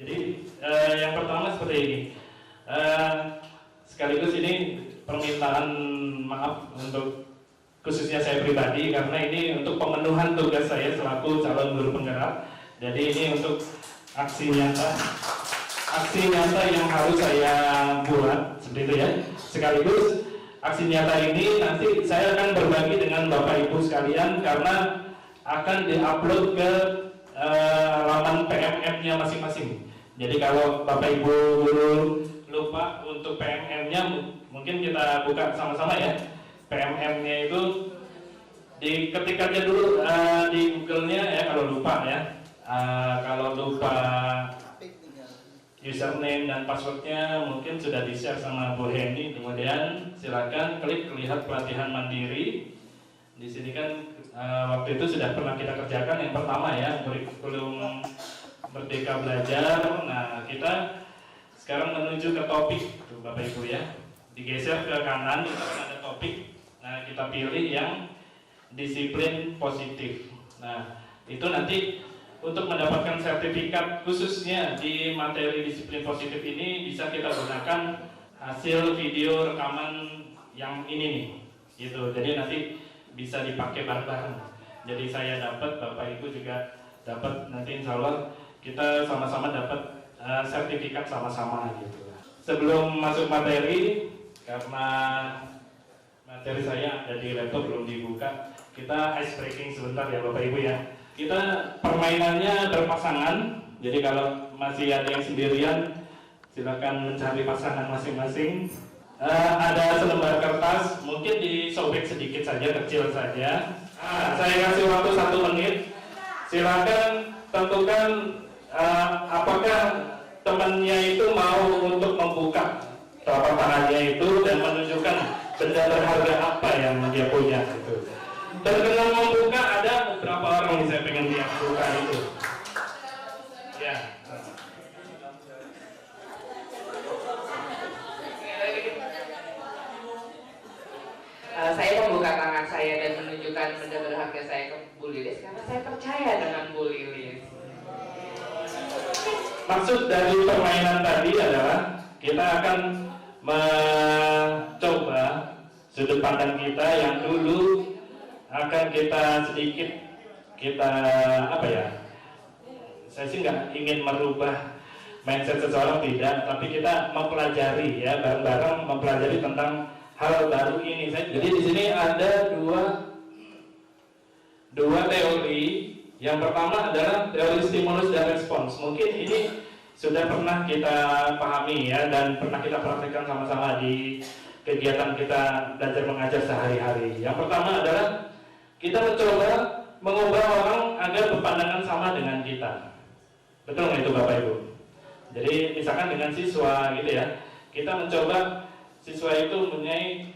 Jadi yang pertama seperti ini. Sekaligus ini permintaan maaf untuk khususnya saya pribadi karena ini untuk pemenuhan tugas saya selaku calon guru penggerak. Jadi ini untuk aksi nyata yang harus saya buat seperti itu ya. Sekaligus aksi nyata ini nanti saya akan berbagi dengan Bapak Ibu sekalian karena akan diupload ke laman PMM-nya masing-masing. Jadi kalau Bapak Ibu lupa untuk PMM-nya, mungkin kita buka sama-sama ya. PMM-nya itu diketik aja dulu di Google-nya ya kalau lupa ya. Kalau lupa username dan passwordnya mungkin sudah di-share sama Bu Henny. Kemudian silakan klik lihat pelatihan mandiri. Di sini kan waktu itu sudah pernah kita kerjakan yang pertama ya, kurikulum Merdeka Belajar. Nah, kita sekarang menuju ke topik tuh Bapak Ibu ya. Digeser ke kanan itu kan ada topik. Nah, kita pilih yang disiplin positif. Nah, itu nanti untuk mendapatkan sertifikat khususnya di materi disiplin positif ini bisa kita gunakan hasil video rekaman yang ini nih. Gitu. Jadi nanti bisa dipakai bareng-bareng. Jadi saya dapat, Bapak Ibu juga dapat, nanti insya Allah kita sama-sama dapat sertifikat sama-sama gitu. Sebelum masuk materi, karena materi saya ada di laptop belum dibuka, kita ice breaking sebentar ya Bapak Ibu ya. Kita permainannya berpasangan, jadi kalau masih ada yang sendirian, silakan mencari pasangan masing-masing. Ada selembar kertas, mungkin disobek sedikit saja, kecil saja. Saya kasih waktu 1 menit. Silakan tentukan apakah temannya itu mau untuk membuka telapak tangannya itu dan menunjukkan benda berharga apa yang dia punya itu. Dan dengan membuka ada beberapa orang yang saya pengen lihat buka itu. Ya. Saya membuka tangan saya dan menunjukkan benda berharga saya ke Bu Lilis karena saya percaya dengan Bu Lilis. Maksud dari permainan tadi adalah kita akan mencoba sudut pandang kita yang dulu akan kita sedikit apa ya? Saya sih nggak ingin merubah mindset seseorang, tidak, tapi kita mempelajari ya, bareng-bareng mempelajari tentang hal baru ini. Jadi di sini ada dua teori. Yang pertama adalah teori stimulus dan respons. Mungkin ini sudah pernah kita pahami ya, dan pernah kita praktikkan sama-sama di kegiatan kita belajar mengajar sehari-hari. Yang pertama adalah kita mencoba mengubah orang agar berpandangan sama dengan kita. Betul nggak itu Bapak Ibu? Jadi misalkan dengan siswa gitu ya, kita mencoba siswa itu mempunyai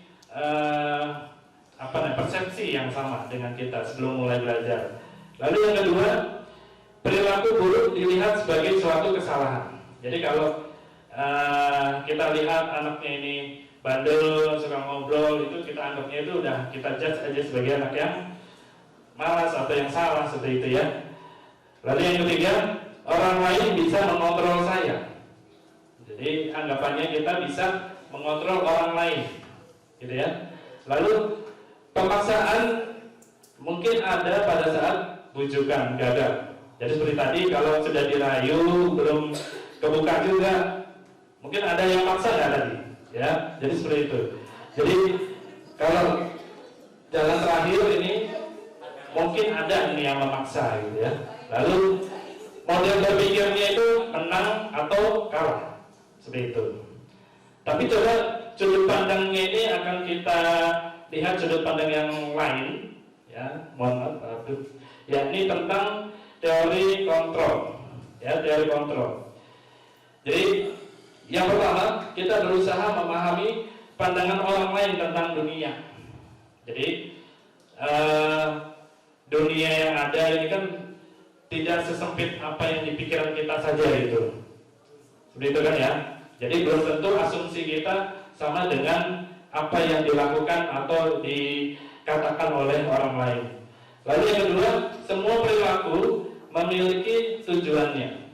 persepsi yang sama dengan kita sebelum mulai belajar. Lalu yang kedua, perilaku buruk dilihat sebagai suatu kesalahan. Jadi kalau kita lihat anaknya ini bandel, suka ngobrol, itu kita anggapnya itu udah kita judge aja sebagai anak yang malas atau yang salah seperti itu ya. Lalu yang ketiga, orang lain bisa mengontrol saya. Jadi anggapannya kita bisa mengontrol orang lain, gitu ya. Lalu pemaksaan mungkin ada pada saat bujukan gagal. Jadi seperti tadi kalau sudah dirayu belum kebuka juga, mungkin ada yang maksa nggak tadi, ya. Jadi seperti itu. Jadi kalau jalan terakhir ini mungkin ada ini yang memaksa, gitu ya. Lalu model berpikirnya itu menang atau kalah, seperti itu. Tapi coba sudut pandangnya ini akan kita lihat sudut pandang yang lain, ya. Mohon maaf, yakni tentang teori kontrol, ya, teori kontrol. Jadi yang pertama kita berusaha memahami pandangan orang lain tentang dunia. Jadi dunia yang ada ini kan tidak sesempit apa yang di pikiran kita saja itu. Seperti itu kan ya. Jadi belum tentu asumsi kita sama dengan apa yang dilakukan atau dikatakan oleh orang lain. Lalu yang kedua, semua perilaku memiliki tujuannya.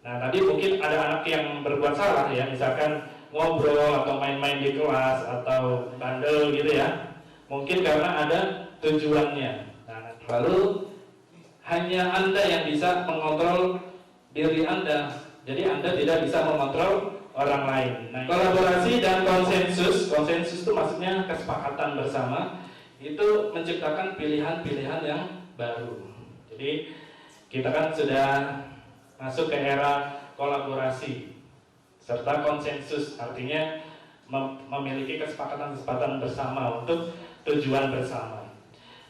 Nah, tadi mungkin ada anak yang berbuat salah ya, misalkan ngobrol atau main-main di kelas atau bandel gitu ya. Mungkin karena ada tujuannya. Nah, lalu hanya Anda yang bisa mengontrol diri Anda. Jadi Anda tidak bisa mengontrol orang lain. Nah, kolaborasi dan konsensus itu maksudnya kesepakatan bersama, itu menciptakan pilihan-pilihan yang baru. Jadi kita kan sudah masuk ke era kolaborasi serta konsensus, artinya memiliki kesepakatan bersama untuk tujuan bersama.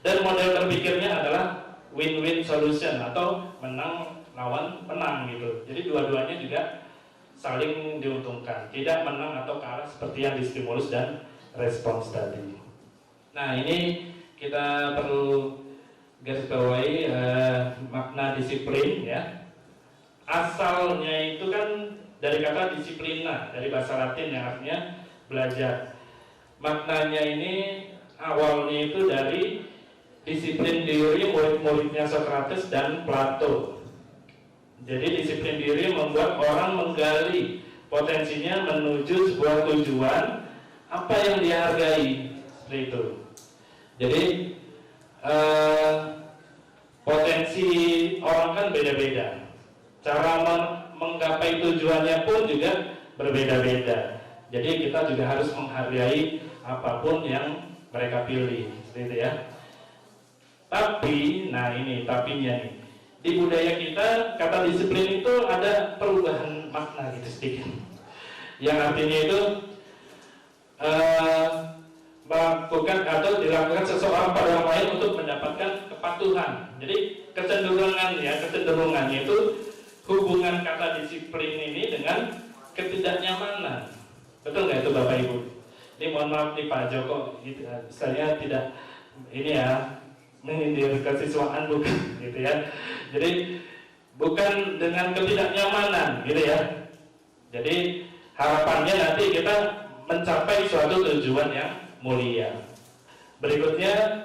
Dan model berpikirnya adalah win-win solution atau menang lawan menang gitu. Jadi dua-duanya juga saling diuntungkan, tidak menang atau kalah seperti yang di stimulus dan respons tadi. Nah, ini kita perlu garis bawahi makna disiplin ya. Asalnya itu kan dari kata disiplina, dari bahasa Latin yang artinya belajar. Maknanya ini awalnya itu dari disiplin diri murid-muridnya Socrates dan Plato. Jadi disiplin diri membuat orang menggali potensinya menuju sebuah tujuan apa yang dihargai, seperti itu. Jadi potensi orang kan beda-beda. Cara menggapai tujuannya pun juga berbeda-beda. Jadi kita juga harus menghargai apapun yang mereka pilih, seperti itu ya. Tapi, nah ini tapinya nih. Di budaya kita, kata disiplin itu ada perubahan makna gitu sedikit. Yang artinya itu melakukan atau dilakukan seseorang pada orang lain untuk mendapatkan kepatuhan. Jadi kecenderungannya itu hubungan kata disiplin ini dengan ketidaknyamanan. Betul nggak itu Bapak Ibu? Ini mohon maaf nih Pak Joko, saya tidak ini ya menyindir kesiswaan bukan gitu ya. Jadi bukan dengan ketidaknyamanan gitu ya. Jadi harapannya nanti kita mencapai suatu tujuan yang mulia. Berikutnya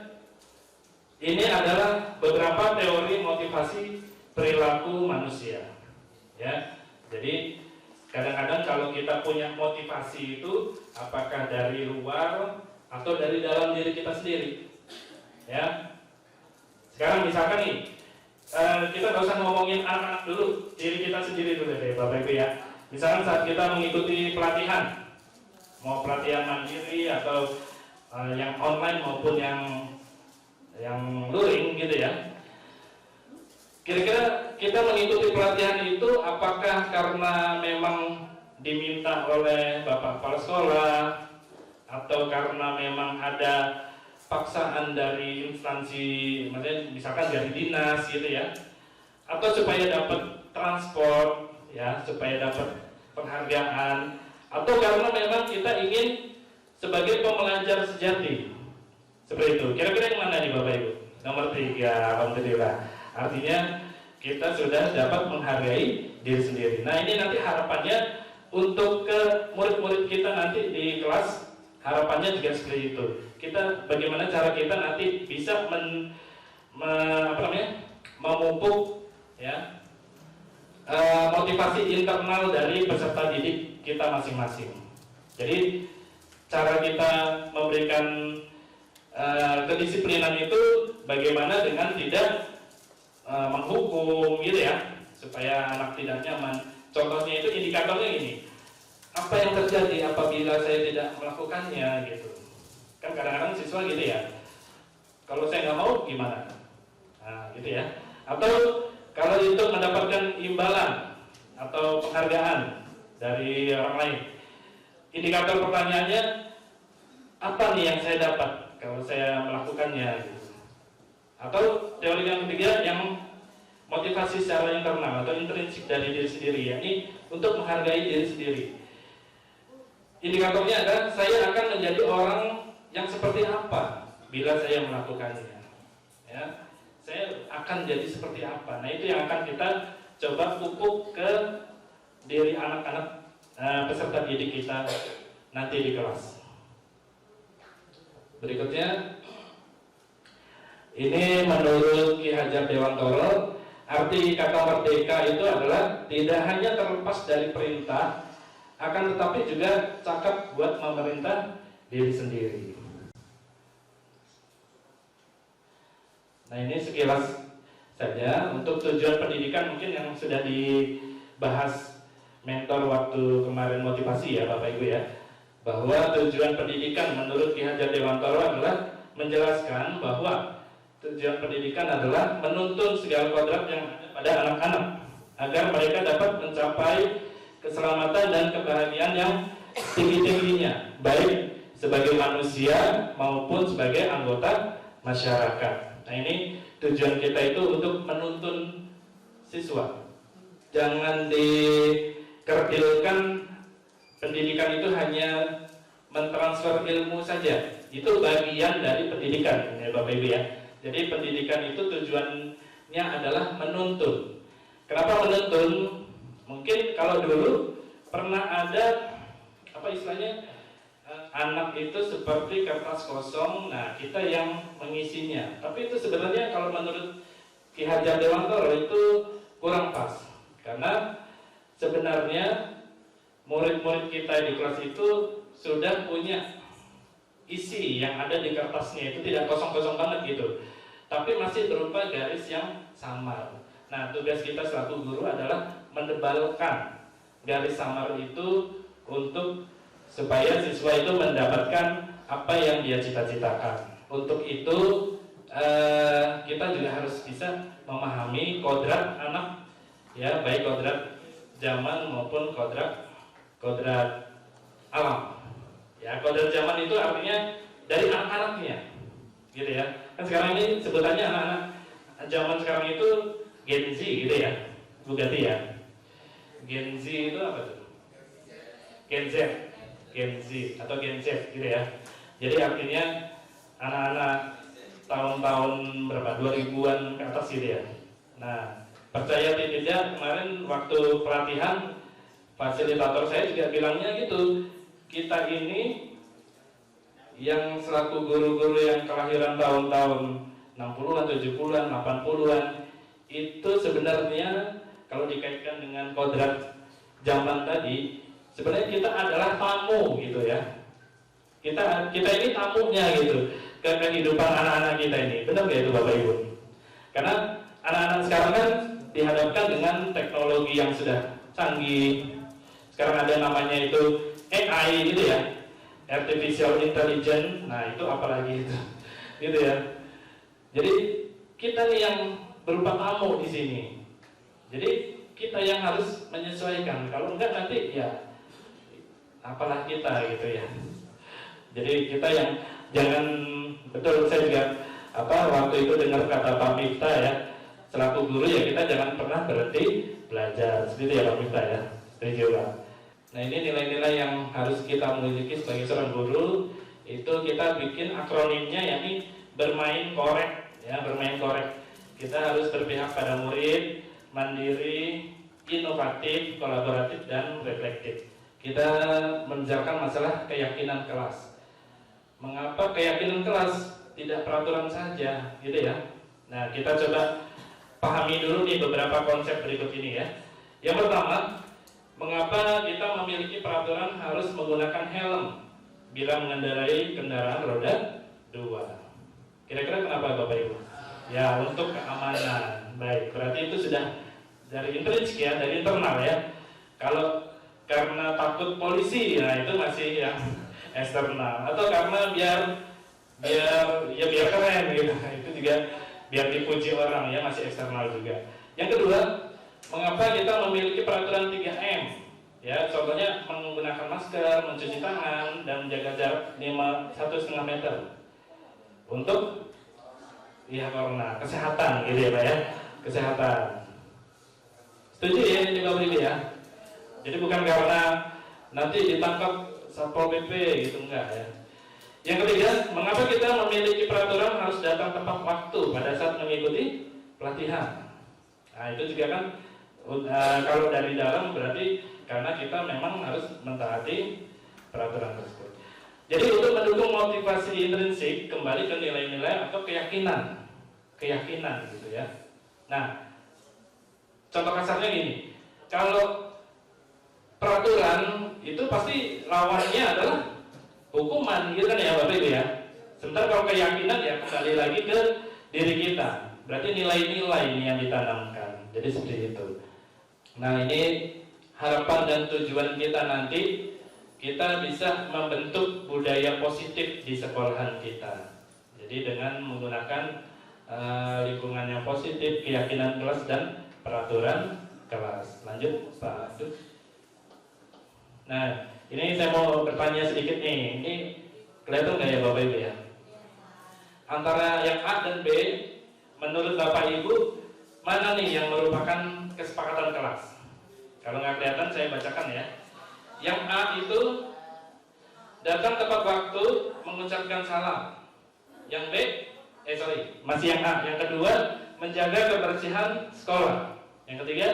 ini adalah beberapa teori motivasi perilaku manusia. Ya. Jadi kadang-kadang kalau kita punya motivasi itu apakah dari luar atau dari dalam diri kita sendiri. Ya. Sekarang misalkan nih kita nggak usah ngomongin anak-anak dulu, diri kita sendiri dulu deh Bapak Ibu ya. Misalkan saat kita mengikuti pelatihan, mau pelatihan mandiri atau yang online maupun yang luring gitu ya. Kira-kira kita mengikuti pelatihan itu apakah karena memang diminta oleh Bapak Kepala Sekolah atau karena memang ada paksaan dari instansi, misalkan dari dinas gitu ya, atau supaya dapat transport ya, supaya dapat penghargaan, atau karena memang kita ingin sebagai pembelajar sejati, seperti itu. Kira-kira yang mana nih Bapak Ibu? Nomor 3, alhamdulillah. Artinya kita sudah dapat menghargai diri sendiri. Nah ini nanti harapannya untuk ke murid-murid kita nanti di kelas, harapannya juga seperti itu. Kita bagaimana cara kita nanti bisa memupuk ya motivasi internal dari peserta didik kita masing-masing. Jadi cara kita memberikan kedisiplinan itu bagaimana dengan tidak menghukum gitu ya, supaya anak tidak nyaman. Contohnya itu indikatornya ini, apa yang terjadi apabila saya tidak melakukannya gitu. Kan kadang-kadang siswa gitu ya, kalau saya nggak mau gimana? Nah gitu ya. Atau kalau itu mendapatkan imbalan atau penghargaan dari orang lain, indikator pertanyaannya apa nih yang saya dapat kalau saya melakukannya gitu. Atau teori yang ketiga yang motivasi secara internal atau intrinsik dari diri sendiri, yakni untuk menghargai diri sendiri. Indikatornya adalah saya akan menjadi orang yang seperti apa bila saya melakukannya. Ya, saya akan jadi seperti apa. Nah itu yang akan kita coba pupuk ke diri anak-anak peserta didik kita nanti di kelas. Berikutnya, ini menurut Ki Hajar Dewantoro arti kata merdeka itu adalah tidak hanya terlepas dari perintah, akan tetapi juga cakap buat memerintah diri sendiri. Nah, ini sekilas saja untuk tujuan pendidikan mungkin yang sudah dibahas mentor waktu kemarin motivasi ya Bapak Ibu ya, bahwa tujuan pendidikan menurut Ki Hajar Dewantoro adalah menjelaskan bahwa tujuan pendidikan adalah menuntun segala kodrat yang ada pada anak-anak agar mereka dapat mencapai keselamatan dan kebahagiaan yang tinggi-tingginya, baik sebagai manusia maupun sebagai anggota masyarakat. Nah, ini tujuan kita itu untuk menuntun siswa. Jangan dikerdilkan pendidikan itu hanya mentransfer ilmu saja. Itu bagian dari pendidikan ya Bapak Ibu ya. Jadi pendidikan itu tujuannya adalah menuntun. Kenapa menuntun? Mungkin kalau dulu pernah ada apa istilahnya, anak itu seperti kertas kosong, nah kita yang mengisinya. Tapi itu sebenarnya kalau menurut Ki Hajar Dewantoro itu kurang pas. Karena sebenarnya murid-murid kita di kelas itu sudah punya isi yang ada di kertasnya, itu tidak kosong-kosong banget gitu, tapi masih berupa garis yang samar. Nah, tugas kita selaku guru adalah menebalkan garis samar itu untuk supaya siswa itu mendapatkan apa yang dia cita-citakan. Untuk itu kita juga harus bisa memahami kodrat anak ya, baik kodrat zaman maupun kodrat alam. Ya, kodrat zaman itu artinya dari anak-anaknya, gitu ya. Kan sekarang ini sebutannya anak-anak zaman sekarang itu Gen Z, gitu ya, Bugatti ya. Gen Z itu apa tuh? Gen Z atau Gen Z, gitu ya. Jadi artinya anak-anak tahun-tahun berapa? 2000-an ke atas, gitu ya. Nah, percaya tidak, kemarin waktu pelatihan fasilitator saya juga bilangnya gitu. Kita ini yang selaku guru-guru yang kelahiran tahun-tahun 60-an, 70-an, 80-an itu sebenarnya kalau dikaitkan dengan kodrat zaman tadi, sebenarnya kita adalah tamu gitu ya. Kita ini tamunya gitu ke kehidupan anak-anak kita ini. Benar nggak itu Bapak Ibu? Karena anak-anak sekarang kan dihadapkan dengan teknologi yang sudah canggih. Sekarang ada namanya itu AI gitu ya, Artificial Intelligence. Nah, itu apalagi itu, gitu ya. Jadi kita nih yang berupa tamu di sini. Jadi kita yang harus menyesuaikan. Kalau enggak nanti ya apalah kita gitu ya. Jadi kita yang jangan, betul, saya juga waktu itu dengar kata Pak Miftah ya, selaku guru ya kita jangan pernah berhenti belajar. Seperti ya Pak Miftah ya. Setuju Pak. Nah, ini nilai-nilai yang harus kita miliki sebagai seorang guru. Itu kita bikin akronimnya, yakni bermain korek ya, bermain korek. Kita harus berpihak pada murid, mandiri, inovatif, kolaboratif, dan reflektif. Kita membicarakan masalah keyakinan kelas. Mengapa keyakinan kelas, tidak peraturan saja, gitu ya. Nah, kita coba pahami dulu nih beberapa konsep berikut ini ya. Yang pertama, mengapa kita memiliki peraturan harus menggunakan helm bila mengendarai kendaraan roda 2? Kira-kira kenapa Bapak Ibu? Ya, untuk keamanan. Baik, berarti itu sudah dari intrinsik ya, dari internal ya. Kalau karena takut polisi, nah itu masih yang eksternal. Atau karena biar keren gitu. Itu juga biar dipuji orang ya, masih eksternal juga. Yang kedua, mengapa kita memiliki peraturan 3M? Ya, contohnya menggunakan masker, mencuci tangan, dan menjaga jarak 1,5 meter untuk corona, kesehatan gitu ya Pak ya, kesehatan. Setuju ya ini Bapak Ibu ya? Jadi bukan karena nanti ditangkap Satpol PP gitu, enggak ya. Yang ketiga, mengapa kita memiliki peraturan harus datang tepat waktu pada saat mengikuti pelatihan? Nah, itu juga kan kalau dari dalam berarti karena kita memang harus mentaati peraturan tersebut. Jadi untuk mendukung motivasi intrinsik, kembali ke nilai-nilai atau keyakinan gitu ya. Nah, contoh kasarnya gini, kalau peraturan itu pasti lawannya adalah hukuman, gitu kan ya Bapak Ibu ya. Sementara kalau keyakinan ya kembali lagi ke diri kita, berarti nilai-nilai ini yang ditanamkan. Jadi seperti itu. Nah, ini harapan dan tujuan kita nanti, kita bisa membentuk budaya positif di sekolahan kita. Jadi dengan menggunakan lingkungan yang positif, keyakinan kelas dan peraturan kelas. Lanjut Pak Abdul. Nah, ini saya mau bertanya sedikit nih. Ini kelihatan nggak ya Bapak Ibu ya? Antara yang A dan B, menurut Bapak Ibu, mana nih yang merupakan kesepakatan kelas? Kalau nggak kelihatan, saya bacakan ya. Yang A itu datang tepat waktu, mengucapkan salam. Yang B, masih yang A. Yang kedua, menjaga kebersihan sekolah. Yang ketiga,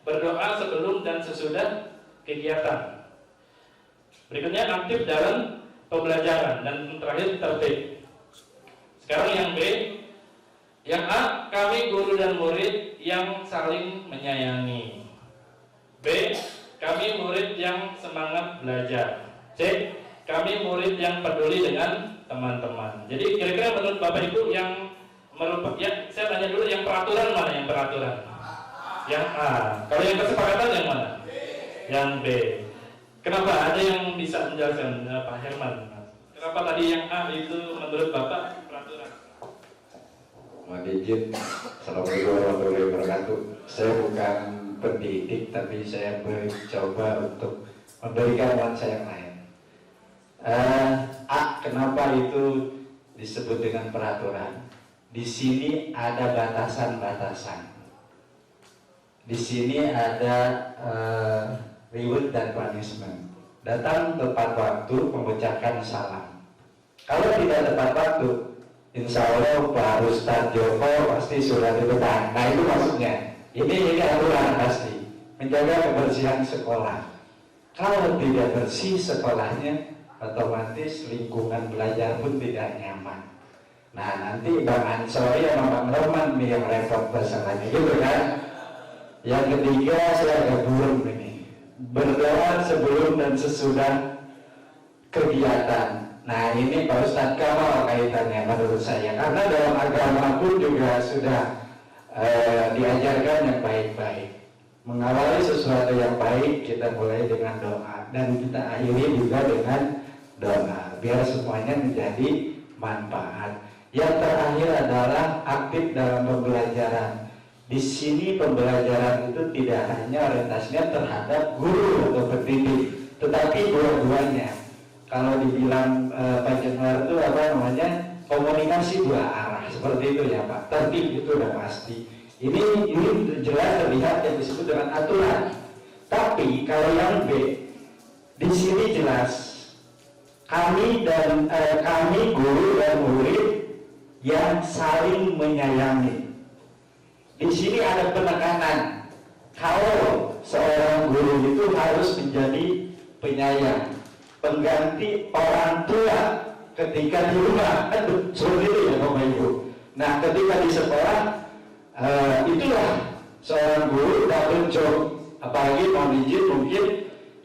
berdoa sebelum dan sesudah kegiatan. Berikutnya, aktif dalam pembelajaran. Dan terakhir, tertib. Sekarang yang B. Yang A, kami guru dan murid yang saling menyayangi. B, kami murid yang semangat belajar. C, kami murid yang peduli dengan teman-teman. Jadi kira-kira menurut Bapak Ibu yang ya, saya tanya dulu, yang peraturan mana yang peraturan? Yang A. Kalau yang kesepakatan yang mana? Yang B. Kenapa? Ada yang bisa menjelaskan, Pak Herman? Kenapa tadi yang A itu menurut Bapak peraturan? Mohon izin. Assalamualaikum warahmatullahi wabarakatuh. Saya bukan pendidik, tapi saya mencoba untuk memberikan nuansa yang lain. A, kenapa itu disebut dengan peraturan? Di sini ada batasan-batasan. Di sini ada reward dan punishment. Datang tepat waktu, mengucapkan salam. Kalau tidak tepat waktu, insya Allah Pak Ustadz Joko pasti sudah ditekan. Nah itu maksudnya. Ini aturan pasti. Menjaga kebersihan sekolah. Kalau tidak bersih sekolahnya, otomatis lingkungan belajar pun tidak nyaman. Nah nanti Bang Ansori sama Bang Roman nih yang repot masalahnya, gitu kan? Yang ketiga, saya agak burung ini, berdoa sebelum dan sesudah kegiatan. Nah ini Pak Ustadz Kamal kaitannya menurut saya, karena dalam agama pun juga sudah diajarkan yang baik-baik. Mengawali sesuatu yang baik, kita mulai dengan doa dan kita akhiri juga dengan doa, biar semuanya menjadi manfaat. Yang terakhir adalah aktif dalam pembelajaran. Di sini pembelajaran itu tidak hanya orientasinya terhadap guru atau pendidik, tetapi dua-duanya. Kalau dibilang Pak Jenderal itu apa namanya, komunikasi dua arah seperti itu ya Pak. Tertib itu udah pasti. Ini jelas terlihat yang disebut dengan aturan. Tapi kalau yang B, di sini jelas kami guru dan murid yang saling menyayangi. Di sini ada penekanan kalau seorang guru itu harus menjadi penyayang, pengganti orang tua ketika di rumah, kan seperti itu ya Bapak Ibu. Nah ketika di sekolah, itulah seorang guru double job, apalagi mau izin mungkin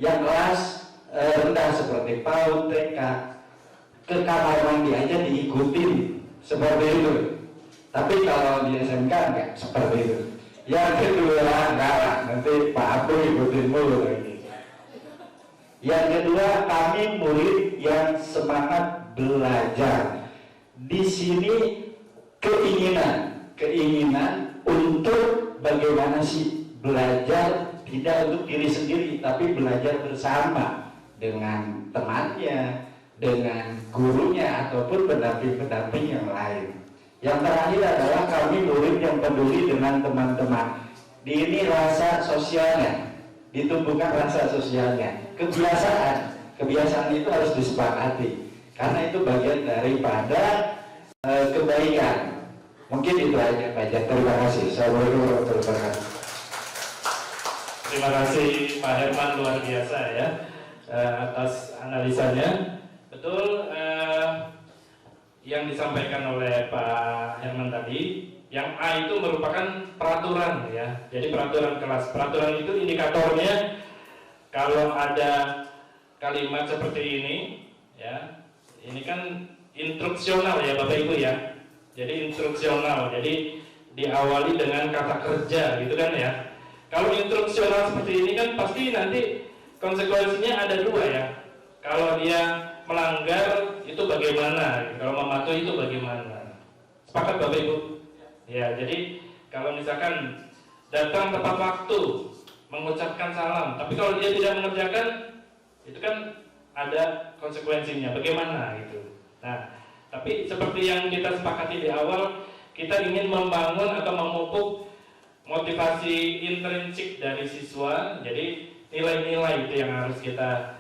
yang kelas rendah seperti PAUD, TK, ke kamar mandi aja diikutin seperti itu. Tapi kalau di SMK enggak seperti itu. Yang kedua, enggak lah, nanti Pak Abu ikutin mulu lagi. Yang kedua, kami murid yang semangat belajar. Di sini keinginan untuk bagaimana sih belajar tidak untuk diri sendiri, tapi belajar bersama dengan temannya, dengan gurunya ataupun pendamping-pendamping yang lain. Yang terakhir adalah kami murid yang peduli dengan teman-teman. Di ini rasa sosialnya, ditumbuhkan rasa sosialnya. Kebiasaan itu harus disepakati, karena itu bagian daripada kebaikan. Mungkin itu aja Pak Jan. Terima kasih. Assalamualaikum warahmatullahi wabarakatuh. Terima kasih Pak Herman, luar biasa ya atas analisanya. Betul yang disampaikan oleh Pak Herman tadi, Yang A itu merupakan peraturan ya. Jadi peraturan kelas. Peraturan itu indikatornya kalau ada kalimat seperti ini ya. Ini kan instruksional ya Bapak Ibu ya. Jadi instruksional. Jadi diawali dengan kata kerja gitu kan ya. Kalau instruksional seperti ini kan pasti nanti konsekuensinya ada dua ya. Kalau dia melanggar itu bagaimana? Kalau mematuhi itu bagaimana? Sepakat Bapak Ibu? Ya, jadi kalau misalkan datang tepat waktu, mengucapkan salam, tapi kalau dia tidak mengerjakan, itu kan ada konsekuensinya. Bagaimana gitu? Nah, tapi seperti yang kita sepakati di awal, kita ingin membangun atau memupuk motivasi intrinsik dari siswa. Jadi nilai-nilai itu yang harus kita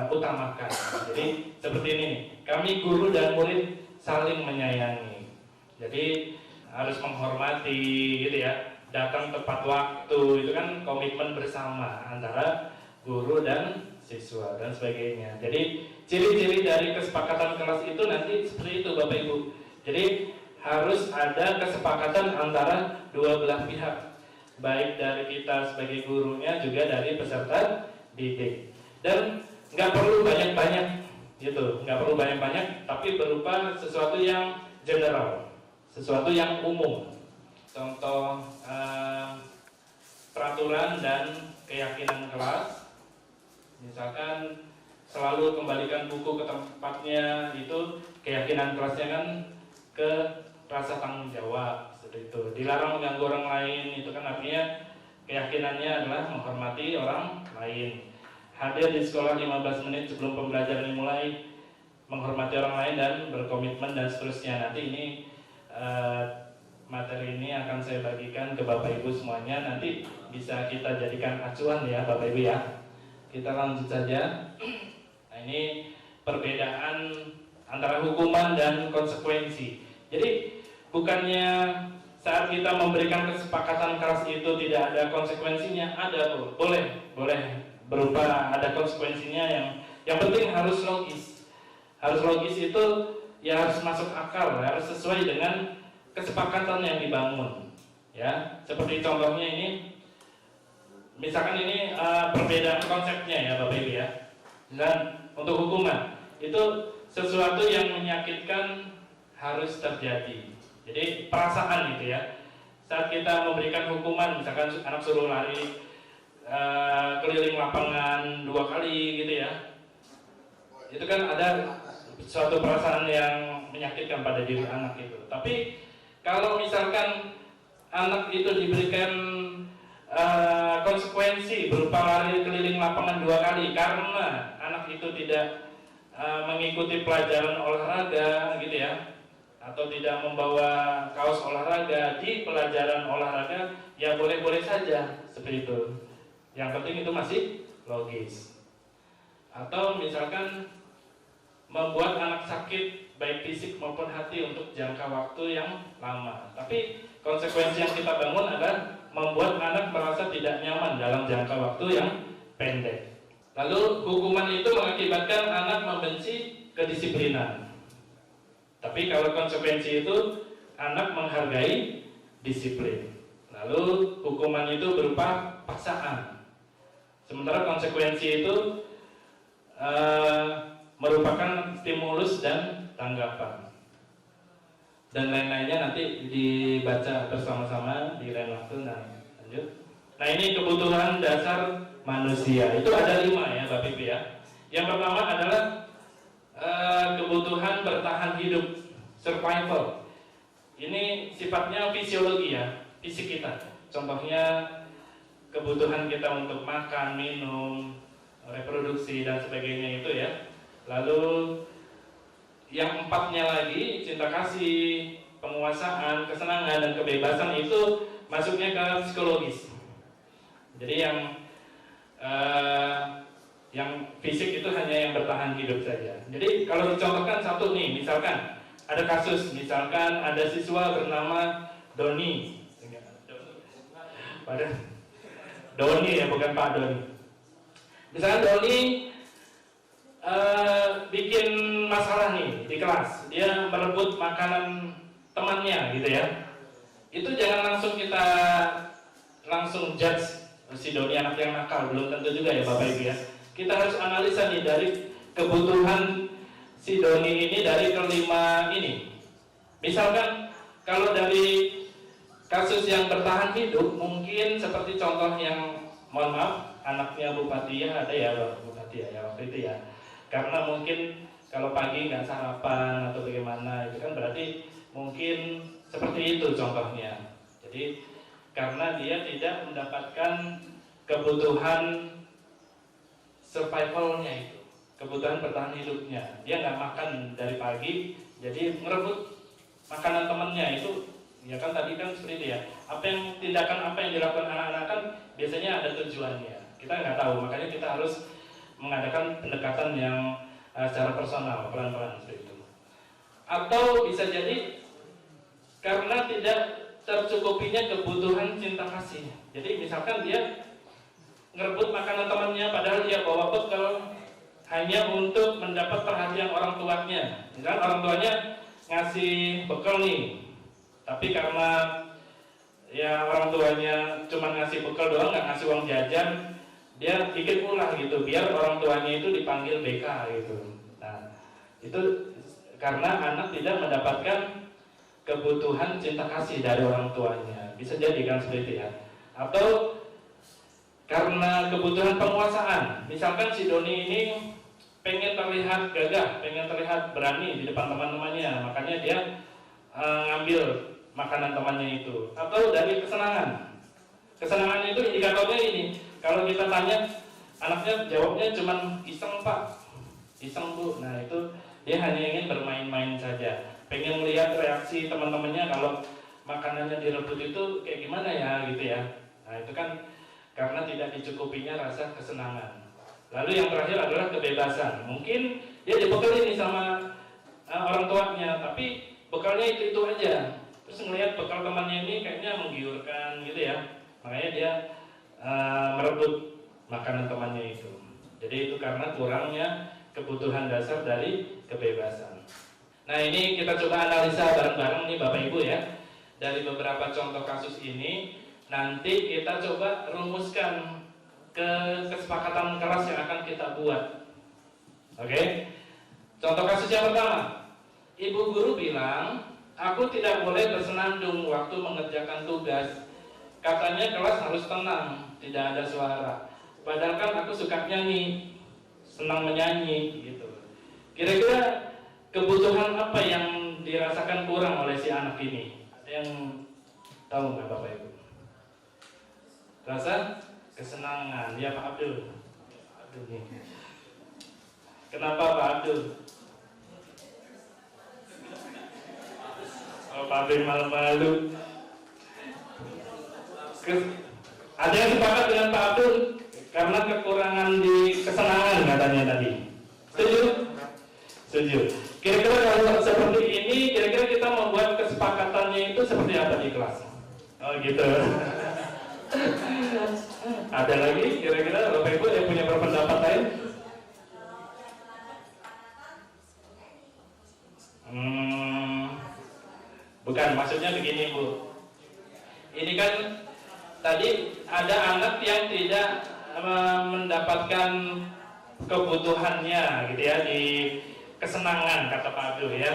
utamakan. Jadi seperti ini, kami guru dan murid saling menyayangi. Jadi harus menghormati gitu ya, datang tepat waktu, itu kan komitmen bersama antara guru dan siswa dan sebagainya. Jadi ciri-ciri dari kesepakatan kelas itu nanti seperti itu Bapak Ibu. Jadi harus ada kesepakatan antara dua belah pihak, baik dari kita sebagai gurunya juga dari peserta didik. Dan nggak perlu banyak-banyak gitu, nggak perlu banyak-banyak, tapi berupa sesuatu yang general, sesuatu yang umum. Contoh peraturan dan keyakinan kelas, misalkan selalu kembalikan buku ke tempatnya, itu keyakinan kelasnya kan ke rasa tanggung jawab seperti itu. Dilarang mengganggu orang lain, itu kan artinya keyakinannya adalah menghormati orang lain. Hadir di sekolah 15 menit sebelum pembelajaran dimulai, menghormati orang lain dan berkomitmen dan seterusnya. Nanti ini materi ini akan saya bagikan ke Bapak Ibu semuanya, nanti bisa kita jadikan acuan ya Bapak Ibu ya. Kita lanjut saja. Nah, ini perbedaan antara hukuman dan konsekuensi. Jadi bukannya saat kita memberikan kesepakatan keras itu tidak ada konsekuensinya, ada boleh berupa ada konsekuensinya, yang penting harus logis. Harus logis itu ya harus masuk akal, harus sesuai dengan kesepakatan yang dibangun. Ya, seperti contohnya ini, misalkan ini perbedaan konsepnya ya Bapak Ibu ya. Dan untuk hukuman itu sesuatu yang menyakitkan harus terjadi. Jadi perasaan gitu ya. Saat kita memberikan hukuman, misalkan anak suruh lari keliling lapangan 2 kali gitu ya, itu kan ada suatu perasaan yang menyakitkan pada diri anak itu. Tapi kalau misalkan anak itu diberikan konsekuensi berupa lari keliling lapangan 2 kali karena anak itu tidak mengikuti pelajaran olahraga gitu ya, atau tidak membawa kaos olahraga di pelajaran olahraga, ya boleh-boleh saja seperti itu. Yang penting itu masih logis. Atau misalkan membuat anak sakit baik fisik maupun hati untuk jangka waktu yang lama. Tapi konsekuensi yang kita bangun adalah membuat anak merasa tidak nyaman dalam jangka waktu yang pendek. Lalu hukuman itu mengakibatkan anak membenci kedisiplinan. Tapi kalau konsekuensi itu anak menghargai disiplin. Lalu hukuman itu berupa paksaan. Sementara konsekuensi itu merupakan stimulus dan tanggapan. Dan lain-lainnya nanti dibaca bersama-sama di lain waktu. Nah, lanjut. Nah, ini kebutuhan dasar manusia. Itu ada 5 ya Bapak Ibu ya. Yang pertama adalah kebutuhan bertahan hidup, survival. Ini sifatnya fisiologi ya, fisik kita. Contohnya kebutuhan kita untuk makan, minum, reproduksi dan sebagainya itu ya. Lalu yang 4-nya lagi, cinta kasih, penguasaan, kesenangan dan kebebasan, itu masuknya ke psikologis. Jadi yang fisik itu hanya yang bertahan hidup saja. Jadi kalau dicontohkan satu nih, misalkan ada kasus, misalkan ada siswa bernama Doni. Doni ya, bukan Pak Doni. Misalkan Doni bikin masalah nih di kelas, dia merebut makanan temannya gitu ya. itu jangan langsung kita langsung judge si Doni anak yang nakal, belum tentu juga ya Bapak Ibu ya. Kita harus analisa nih dari kebutuhan si Doni ini dari kelima ini. Misalkan kalau dari kasus yang bertahan hidup, mungkin seperti contoh yang, mohon maaf, anaknya Bupati ya, ada ya Bupati ya waktu itu ya. Karena mungkin kalau pagi nggak sarapan atau bagaimana, itu kan berarti mungkin seperti itu contohnya. Jadi karena dia tidak mendapatkan kebutuhan survivalnya itu, kebutuhan bertahan hidupnya. Dia nggak makan dari pagi, jadi merebut makanan temannya itu. Ya kan tadi kan seperti itu ya. Tindakan apa yang dilakukan anak-anak kan biasanya ada tujuannya. Kita nggak tahu, makanya kita harus mengadakan pendekatan yang secara personal, pelan-pelan seperti itu. Atau bisa jadi karena tidak tercukupinya kebutuhan cinta kasih. Jadi misalkan dia ngerebut makanan temannya padahal dia bawa bekal hanya untuk mendapat perhatian orang tuanya. Misalkan orang tuanya ngasih bekal nih, tapi karena ya orang tuanya cuma ngasih bekal doang, nggak ngasih uang jajan, dia pikir pula gitu, biar orang tuanya itu dipanggil BK gitu. Nah, itu karena anak tidak mendapatkan kebutuhan cinta kasih dari orang tuanya. Bisa jadi kan seperti itu ya. Atau karena kebutuhan penguasaan. Misalkan si Doni ini pengen terlihat gagah, pengen terlihat berani di depan teman-temannya, makanya dia ngambil makanan temannya itu. Atau dari kesenangan. Kesenangannya itu indikatornya ini. Kalau kita tanya, anaknya jawabnya cuma iseng Pak, iseng Bu. Nah itu dia hanya ingin bermain-main saja. Pengen melihat reaksi teman-temannya kalau makanannya direbut itu kayak gimana ya gitu ya. Nah itu kan karena tidak dicukupinya rasa kesenangan. Lalu yang terakhir adalah kebebasan. Mungkin dia dibekali nih sama orang tuanya, tapi bekalnya itu aja. Terus ngelihat bekal temannya ini kayaknya menggiurkan gitu ya. Makanya dia merebut makanan temannya itu. Jadi itu karena kurangnya kebutuhan dasar dari kebebasan. Nah ini kita coba analisa bareng-bareng nih Bapak Ibu ya. Dari beberapa contoh kasus ini, nanti kita coba rumuskan ke kesepakatan keras yang akan kita buat. Oke? Contoh kasus yang pertama, ibu guru bilang, aku tidak boleh bersenandung waktu mengerjakan tugas. Katanya kelas harus tenang, tidak ada suara. Padahal kan aku suka nyanyi, senang menyanyi gitu. Kira-kira kebutuhan apa yang dirasakan kurang oleh si anak ini? Ada yang tahu nggak Bapak Ibu? Rasa kesenangan, ya Pak Abdul. Abdul nih. Kenapa Pak Abdul? Oh, Pak Abdul malu-malu. Ada yang sepakat dengan Pak Abdul karena kekurangan di kesenangan katanya tadi. Setuju? Setuju. Kira-kira kalau seperti ini, kira-kira kita membuat kesepakatannya itu seperti apa di kelas? Oh gitu. Ada lagi kira-kira Bapak Ibu yang punya berpendapat lain? Bukan, maksudnya begini Bu. Ini kan tadi ada anak yang tidak mendapatkan kebutuhannya gitu ya, di kesenangan kata Pak Abdul ya.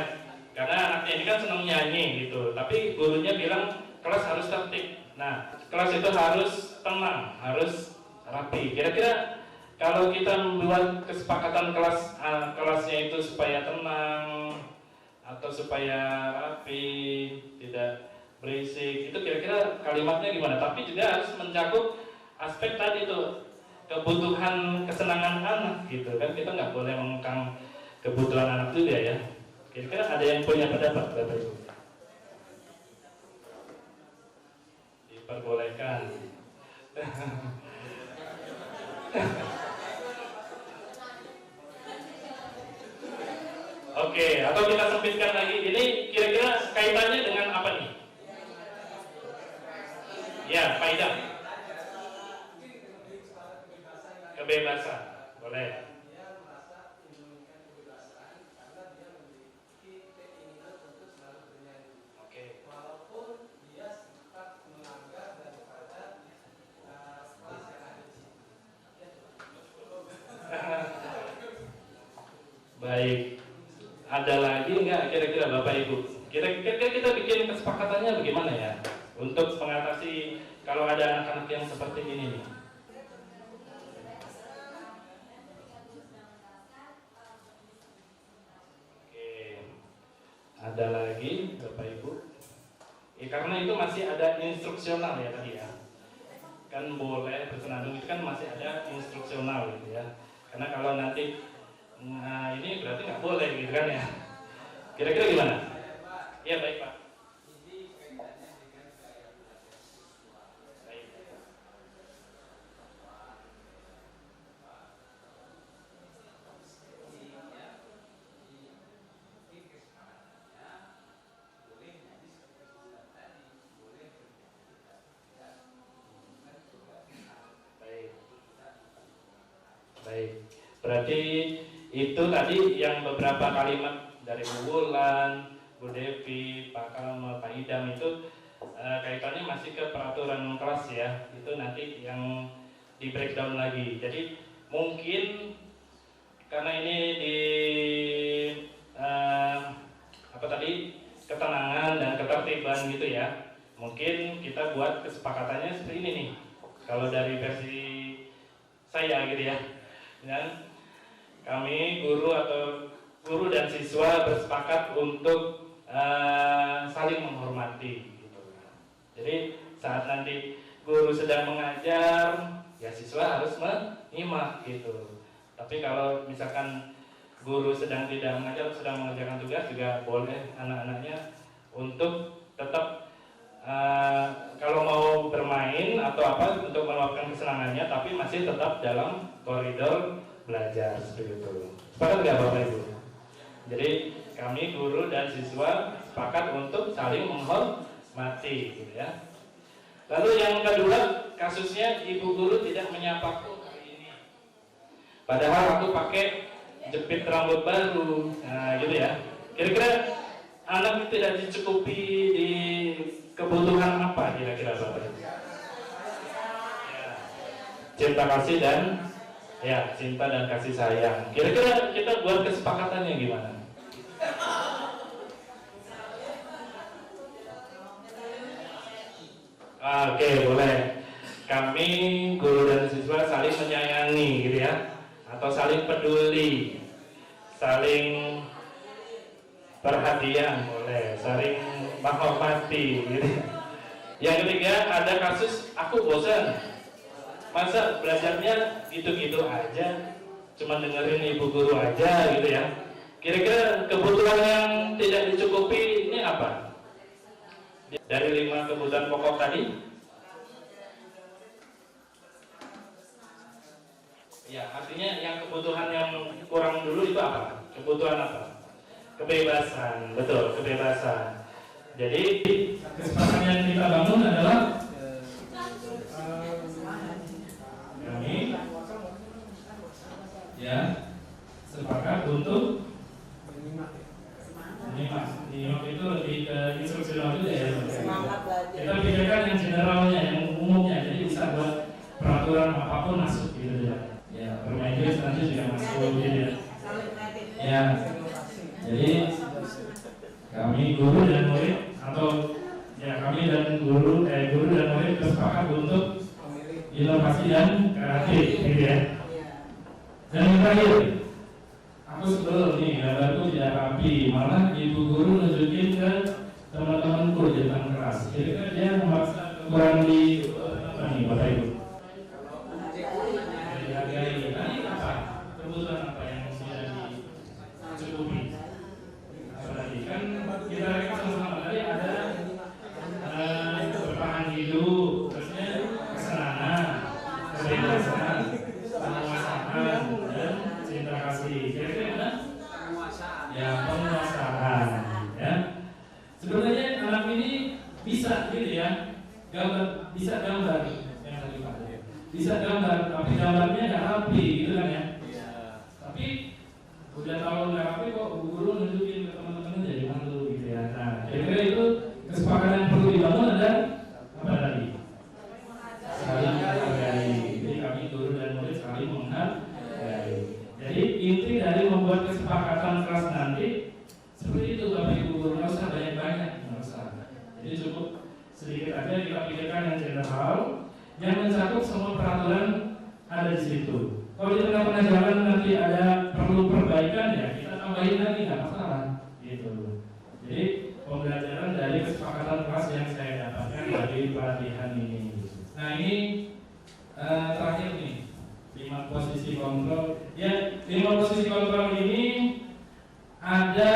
Karena anaknya ini kan senang nyanyi gitu, tapi gurunya bilang kelas harus tertib. Nah, kelas itu harus tenang, harus rapi. Kira-kira kalau kita membuat kesepakatan kelasnya itu supaya tenang atau supaya rapi, tidak berisik, itu kira-kira kalimatnya gimana? Tapi juga harus mencakup aspek tadi tuh, kebutuhan kesenangan anak gitu kan. Kita nggak boleh mengekang kebutuhan anak juga ya. Kira-kira ada yang punya pendapat Bapak Ibu? Diperbolehkan. Oke, atau kita sempitkan lagi. Ini kira-kira kaitannya dengan apa nih? Ya, faedah. Kebebasan, boleh. Oke. Kira-kira kita bikin kesepakatannya bagaimana ya untuk mengatasi kalau ada anak-anak yang seperti ini nih. Oke, ada lagi Bapak Ibu. Karena itu masih ada instruksional ya tadi ya. Kan boleh bersenandung itu kan masih ada instruksional gitu ya. Karena kalau nanti ini berarti nggak boleh gitu kan ya. Kira-kira gimana? Ya baik Pak. Baik, berarti itu tadi yang beberapa kalimat dari Bu Wulan, Bu Devi, Pak Kamal, Pak Idam itu kaitannya masih ke peraturan kelas ya. Itu nanti yang di breakdown lagi. Jadi mungkin karena ini di ketenangan dan ketertiban gitu ya. Mungkin kita buat kesepakatannya seperti ini nih. Kalau dari versi saya gitu ya. Dan kami guru dan siswa bersepakat untuk saling menghormati gitu. Jadi saat nanti guru sedang mengajar ya siswa harus menyimak gitu. Tapi kalau misalkan guru sedang tidak mengajar, sedang mengerjakan tugas juga boleh anak-anaknya untuk tetap kalau mau bermain atau apa untuk meluapkan kesenangannya, tapi masih tetap dalam koridor belajar seperti itu. Sepakat nggak Bapak Ibu? Jadi kami guru dan siswa sepakat untuk saling menghormati, gitu ya. Lalu yang kedua, kasusnya ibu guru tidak menyapaku hari ini. Padahal aku pakai jepit rambut baru, nah gitu ya. Kira-kira anak tidak dicukupi di kebutuhan apa kira-kira Bapak Ibu? Ya, cinta kasih dan cinta dan kasih sayang. Kira-kira kita buat kesepakatannya gimana? Oke, boleh. Kami guru dan siswa saling menyayangi gitu ya, atau saling peduli, saling perhatian boleh, saling menghormati gitu. Yang ketiga ada kasus aku bosan, masa belajarnya gitu-gitu aja, cuma dengerin ibu guru aja gitu ya. Kira-kira kebutuhan yang tidak dicukupi ini apa? Dari 5 kebutuhan pokok tadi, ya artinya yang kebutuhan yang kurang dulu itu apa? Kebutuhan apa? Kebebasan, betul, kebebasan. Jadi kesepakatan yang kita bangun adalah kami ya sepakat untuk menyimak itu lebih ke instruksional juga ya. Kita pikirkan yang generalnya, yang umumnya, jadi bisa buat peraturan apapun masuk gitu ya. Ya, bermain Inggris nanti juga masuk gitu ya. Ya. Jadi kami guru dan murid atau ya kami dan guru dan murid bersepakat untuk inovasi dan kreatif gitu ya. Dan yang terakhir, aku sebel nih gambarku tidak rapi, malah ibu guru nunjukin ke teman-temanku di depan kelas. Kira-kira dia memaksa kekurangan di apa nih Bapak Ibu? Tadi apa? Kebutuhan apa yang sudah dicukupi? Kan kita sama-sama tadi ada bertahan hidup, terusnya kesenangan, kebebasan, penguasaan dan cinta kasih. Kira-kira ya penguasaan ya. Sebenarnya anak ini bisa gitu ya, bisa gambar yang tadi Pak. Bisa gambar, tapi gambarnya nggak rapi gitu kan ya. Tapi udah tahu nggak rapi kok guru nunjukin ke teman-teman jadi malu gitu ya. Nah, kira-kira itu kesepakatan yang perlu dibangun ada apa tadi? Saling menghargai. Jadi kami guru dan murid saling menghargai. Jadi inti dari membuat kesepakatan kelas nanti seperti itu Bapak Ibu guru, nggak usah banyak-banyak kebijakan yang general yang mencakup semua peraturan ada di situ. Kalau di tengah-tengah jalan nanti ada perlu perbaikan, ya kita tambahin lagi, nggak masalah gitu. Jadi pembelajaran dari kesepakatan kelas yang saya dapatkan dari pelatihan ini. Nah ini terakhir nih, 5 posisi kontrol. Ya, 5 posisi kontrol ini ada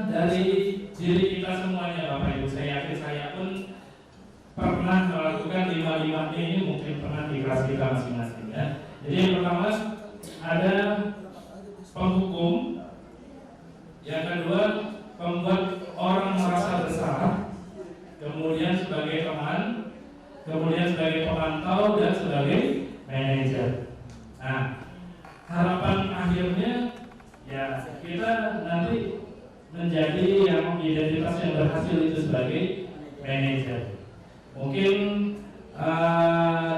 dari diri kita semuanya, Bapak Ibu. Saya yakin saya pun pernah melakukan 5 ini, mungkin pernah di kelas kita masing-masing ya. Jadi yang pertama ada penghukum, yang kedua membuat orang merasa bersalah, kemudian sebagai teman, kemudian sebagai pemantau, dan sebagai manajer. Nah, harapan akhirnya ya kita nanti menjadi yang identitas yang berhasil itu sebagai manajer. Mungkin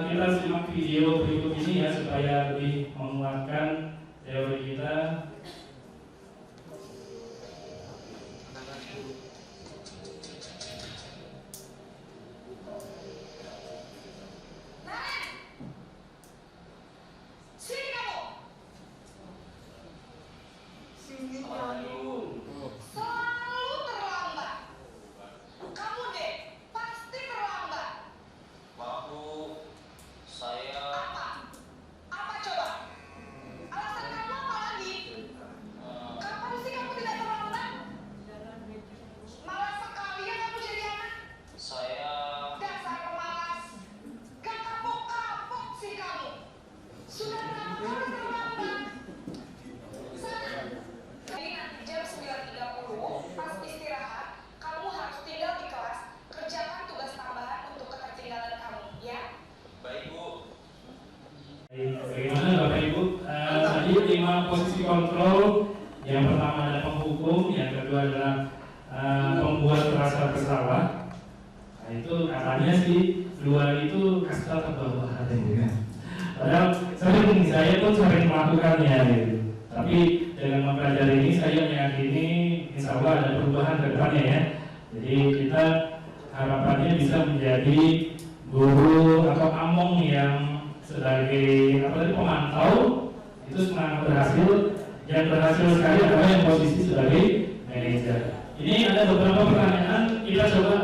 kita simak video berikut ini ya supaya lebih menguatkan teori kita. Bagaimana Bapak Ibu? Tadi 5 posisi kontrol. Yang pertama ada penghukum, yang kedua adalah pembuat merasa bersalah. Nah, itu katanya sih 2 itu kasta terbawah ya. Padahal saya pun sering melakukannya gitu. Tapi dengan mempelajari ini saya meyakini insya Allah ada perubahan ke depannya ya. Jadi kita harapannya bisa menjadi guru atau among yang sebagai pemantau itu sangat berhasil. Yang berhasil sekali adalah yang posisi sebagai manajer. Ini ada beberapa pertanyaan, kita coba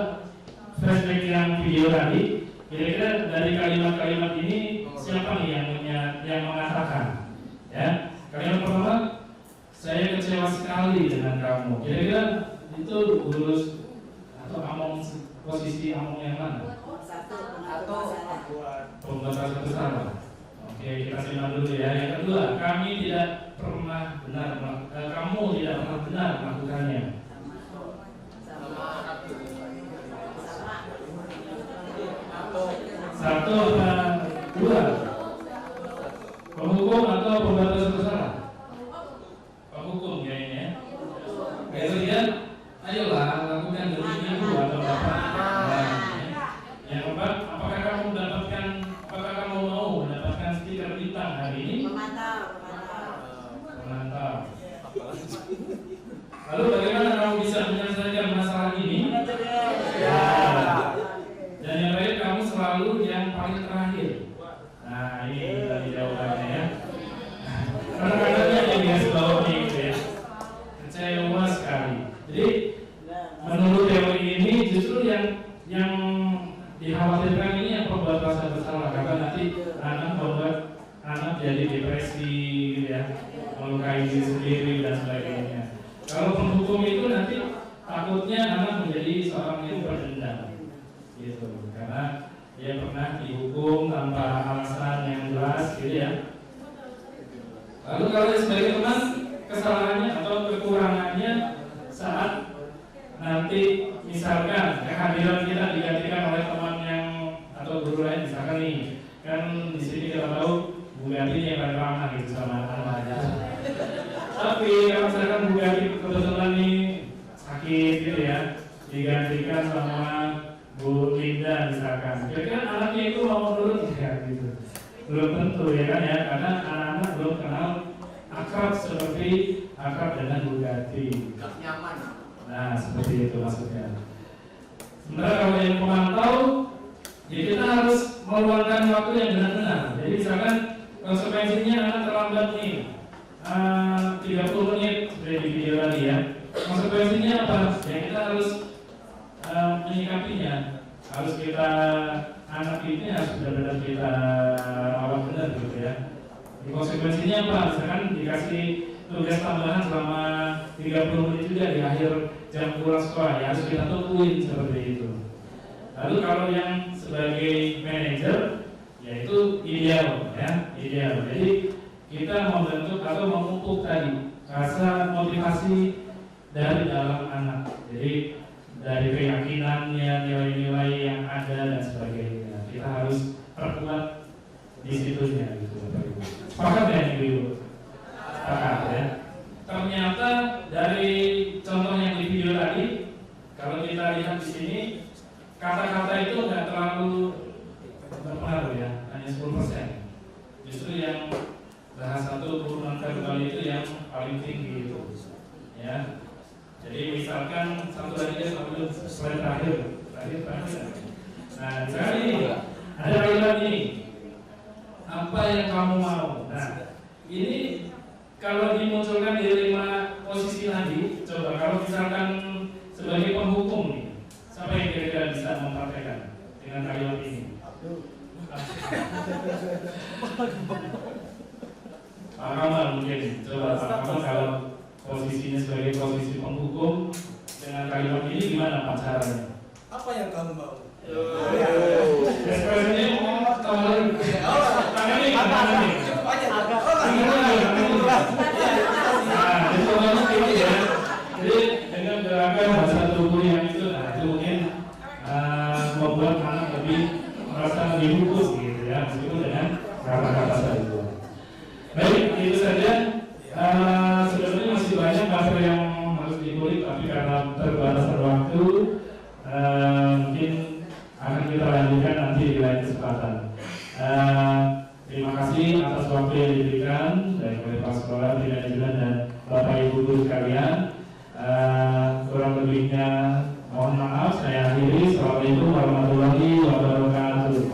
flashback yang video tadi. Kira-kira dari kalimat-kalimat ini siapa nih yang mengatakan? Ya, kalimat pertama, saya kecewa sekali dengan kamu. Kira-kira itu gurus atau among, posisi among yang mana? Pembuat rasa bersalah. Oke, kita simak dulu ya. Yang kedua, kamu tidak pernah benar melakukannya. Satu atau 2? Penghukum atau pembuat rasa bersalah? Penghukum kayaknya. Kemudian, ayolah lakukan demi ibu atau bapak. Yang keempat, apakah kamu mau mendapatkan stiker bintang hari ini? Memantau. Lalu bagaimana kamu bisa menyelesaikan masalah ini? Ya. Dan yang terakhir, kamu selalu yang paling terakhir. Nah, ini tadi jawabannya ya. Kadang-kadangnya yang biasa bawa gitu ya. Kecewa sekali. Jadi menurut teori ini justru yang dikhawatirkan ini yang pembuat rasa bersalah, karena nanti anak jadi depresi gitu ya, melukai diri sendiri dan sebagainya. Kalau penghukum itu nanti takutnya anak menjadi seorang yang berdendam gitu, karena dia pernah dihukum tanpa alasan yang jelas gitu ya. Lalu kalau sebagai teman, kesalahannya atau kekurangannya saat nanti misalkan kehadiran kita digantikan oleh teman yang atau guru lain, misalkan nih kan di sini kita tahu Bu Gati yang paling ramah gitu sama anak-anaknya. Tapi kalau misalkan Bu Gati kebetulan nih sakit gitu ya, digantikan sama Bu Linda misalkan, kira-kira anaknya itu mau menurut ya gitu. Belum tentu ya kan ya, karena anak-anak belum kenal akrab seperti akrab dengan Bu Gati. Nyaman. Nah, seperti itu maksudnya. Sementara kalau yang pemantau, jadi meluangkan waktu yang benar-benar. Jadi misalkan konsekuensinya anak terlambat nih 30 menit seperti di video tadi ya. Konsekuensinya apa? Ya kita harus menyikapinya, harus kita anak ini harus benar-benar kita rawat benar gitu ya. Jadi konsekuensinya apa? Misalkan dikasih tugas tambahan selama 30 menit juga di akhir jam pulang sekolah, ya harus kita tungguin seperti itu. Lalu kalau yang sebagai manajer, ya itu ideal ya, ideal. Jadi kita membentuk atau memupuk tadi rasa motivasi dari dalam anak. Jadi dari keyakinannya, nilai-nilai yang ada dan sebagainya. Kita harus perkuat di situnya gitu. Sepakat ya Ibu? Sepakat ya. Ternyata dari contoh yang di video tadi, kalau kita lihat di sini, kata-kata itu nggak terlalu berpengaruh ya, hanya 10%. Justru yang bahasa tubuh verbal itu yang paling tinggi itu, ya. Jadi misalkan satu lagi slide terakhir. Nah, misalkan ini ada kalimat ini, apa yang kamu mau? Nah, ini kalau dimunculkan di 5 posisi tadi, coba kalau misalkan sebagai penghukum nih, siapa yang kira-kira bisa mempraktekkan dengan kalimat ini? Pak Kamal mungkin, coba Pak Kamal kalau posisinya sebagai posisi penghukum dengan kalimat ini gimana Pak caranya? Apa yang kamu mau? Ekspresinya tangan ini. Cukup aja. Nah, itu ini ya. Jadi dengan gerakan bahasa tubuh yang itu, nah itu mungkin membuat anak lebih merasa lebih fokus gitu ya, meskipun dengan kata-kata tadi. Baik, itu saja. Sebenarnya masih banyak materi yang harus dikulik, tapi karena terbatas waktu, mungkin akan kita lanjutkan nanti di lain kesempatan. Terima kasih atas waktu yang diberikan dari Kepala Sekolah, Manajemen dan Bapak Ibu guru sekalian. Kurang lebihnya mohon maaf, saya akhiri. Assalamualaikum warahmatullahi wabarakatuh.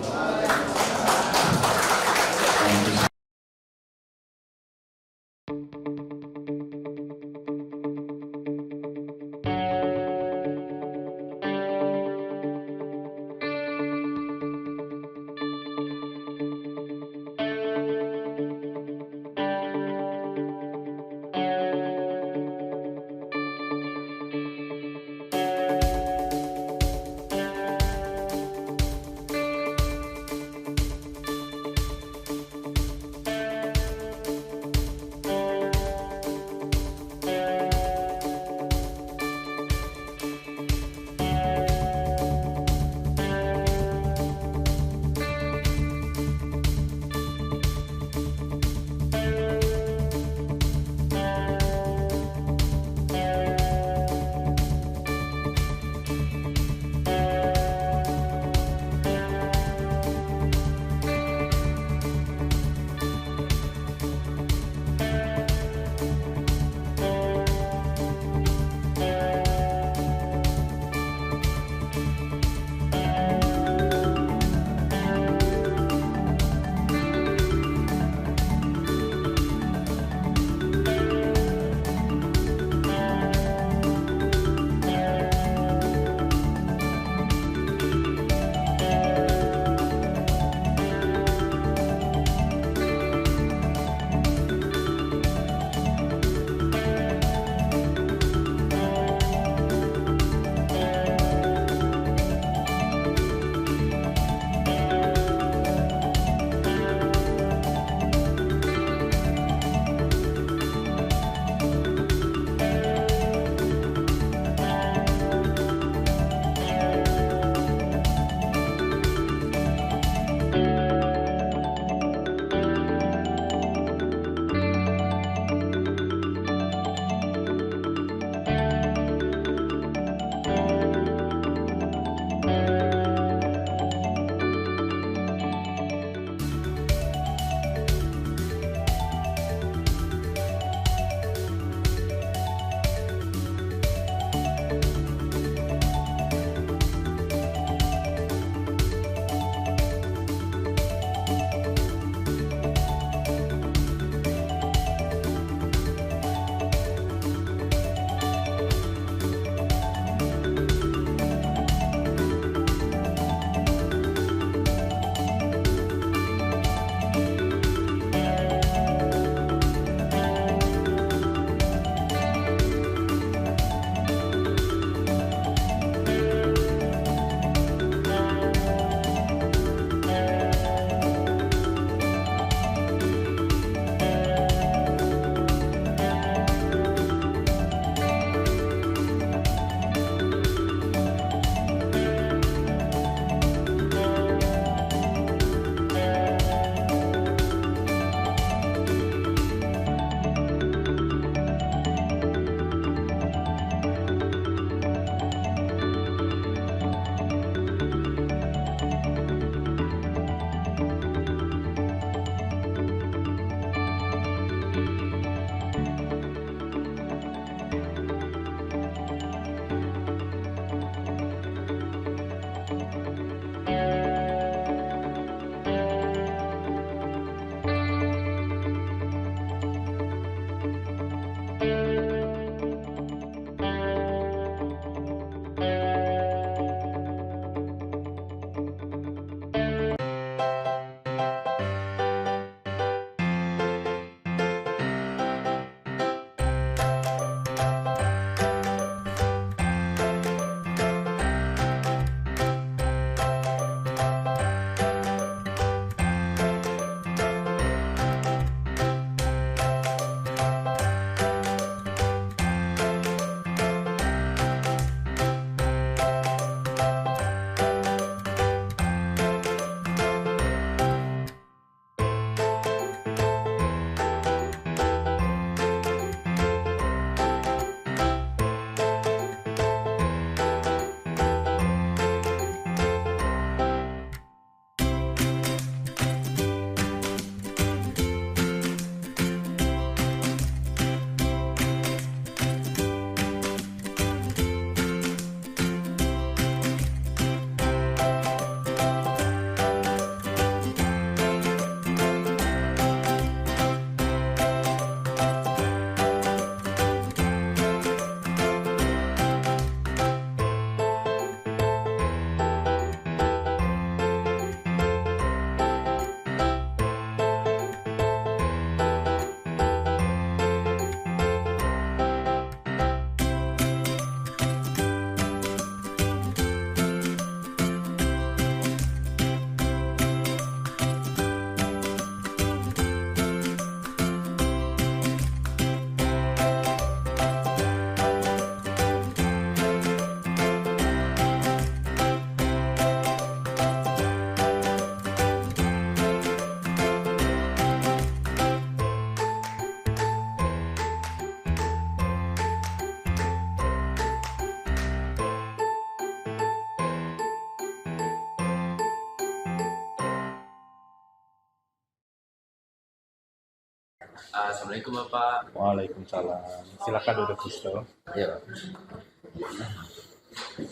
Assalamualaikum Bapak. Waalaikumsalam. Silakan duduk, Gusto. Ya.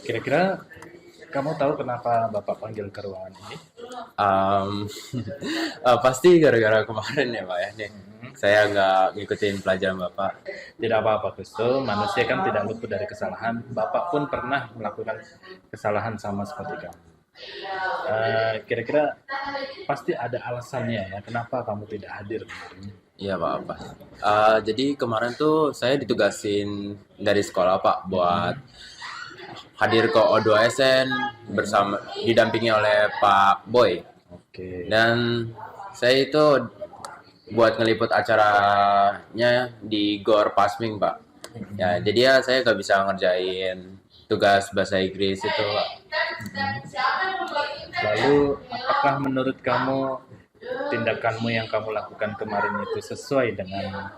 Kira-kira kamu tahu kenapa Bapak panggil ke ruangan ini? Um, pasti gara-gara kemarin ya Pak ya. Nih, saya nggak ngikutin pelajaran Bapak. Tidak apa-apa, Gusto. Manusia kan tidak luput dari kesalahan. Bapak pun pernah melakukan kesalahan sama seperti kamu. Kira-kira pasti ada alasannya ya, kenapa kamu tidak hadir kemarin? Iya Pak. Jadi kemarin tuh saya ditugasin dari sekolah Pak buat hadir ke O2SN bersama didampingi oleh Pak Boy. Oke. Dan saya itu buat ngeliput acaranya di GOR Pasming Pak. Ya, jadi ya saya nggak bisa ngerjain tugas bahasa Inggris itu Pak. Lalu, apakah menurut kamu tindakanmu yang kamu lakukan kemarin itu sesuai dengan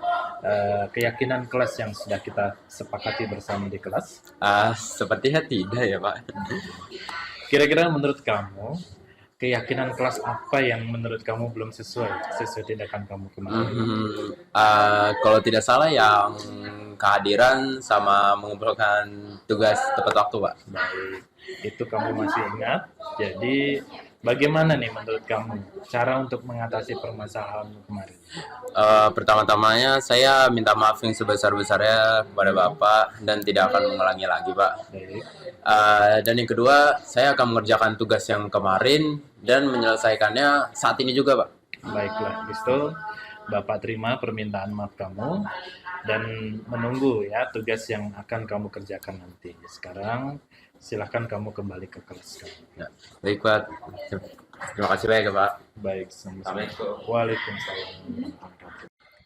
keyakinan kelas yang sudah kita sepakati bersama di kelas? Sepertinya tidak ya Pak. Kira-kira menurut kamu, keyakinan kelas apa yang menurut kamu belum sesuai tindakan kamu kemarin? Kalau tidak salah yang kehadiran sama mengumpulkan tugas tepat waktu Pak. Baik, itu kamu masih ingat. Jadi, bagaimana nih menurut kamu cara untuk mengatasi permasalahan kemarin? Pertama-tamanya saya minta maaf yang sebesar-besarnya kepada Bapak dan tidak akan mengulangi lagi Pak. Baik. Dan yang kedua, saya akan mengerjakan tugas yang kemarin dan menyelesaikannya saat ini juga Pak. Baiklah, Gusto. Bapak terima permintaan maaf kamu dan menunggu ya tugas yang akan kamu kerjakan nanti. Sekarang silakan kamu kembali ke kelas kamu. Ya, baik Pak. Terima kasih banyak ya Pak. Baik, sama-sama. Assalamualaikum. Waalaikumsalam.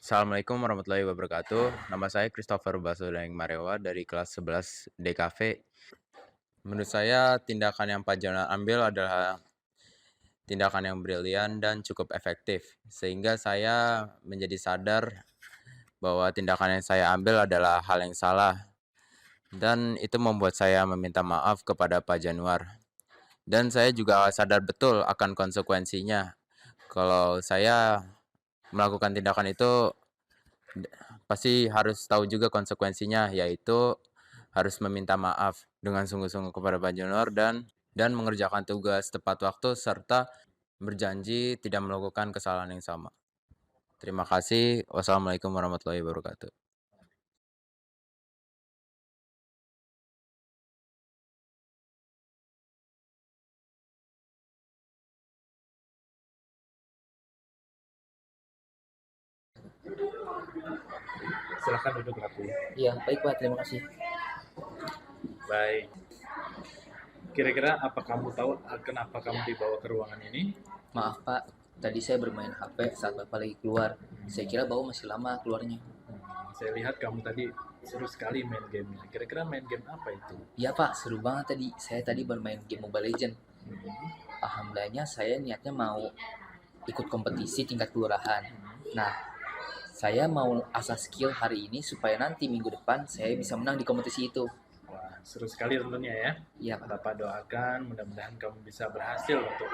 Assalamualaikum warahmatullahi wabarakatuh. Nama saya Christopher Basudang Marewa dari kelas 11 DKV. Menurut saya tindakan yang Pak Jonan ambil adalah tindakan yang brilian dan cukup efektif. Sehingga saya menjadi sadar bahwa tindakan yang saya ambil adalah hal yang salah. Dan itu membuat saya meminta maaf kepada Pak Januar. Dan saya juga sadar betul akan konsekuensinya. Kalau saya melakukan tindakan itu pasti harus tahu juga konsekuensinya, yaitu harus meminta maaf dengan sungguh-sungguh kepada Pak Januar dan mengerjakan tugas tepat waktu serta berjanji tidak melakukan kesalahan yang sama. Terima kasih. Wassalamualaikum warahmatullahi wabarakatuh. Silakan duduk Ratu. Iya, baik Pak, terima kasih. Baik. Kira-kira apa kamu tahu kenapa kamu dibawa ke ruangan ini? Maaf Pak, tadi saya bermain HP saat Bapak lagi keluar. Saya kira Bapak masih lama keluarnya. Saya lihat kamu tadi seru sekali main gamenya. Kira-kira main game apa itu? Iya Pak, seru banget tadi. Saya tadi bermain game Mobile Legends. Alhamdulillahnya saya niatnya mau ikut kompetisi tingkat kelurahan. Nah, saya mau asah skill hari ini supaya nanti minggu depan saya bisa menang di kompetisi itu. Wah, seru sekali tentunya ya. Iya Pak. Bapak doakan mudah-mudahan kamu bisa berhasil untuk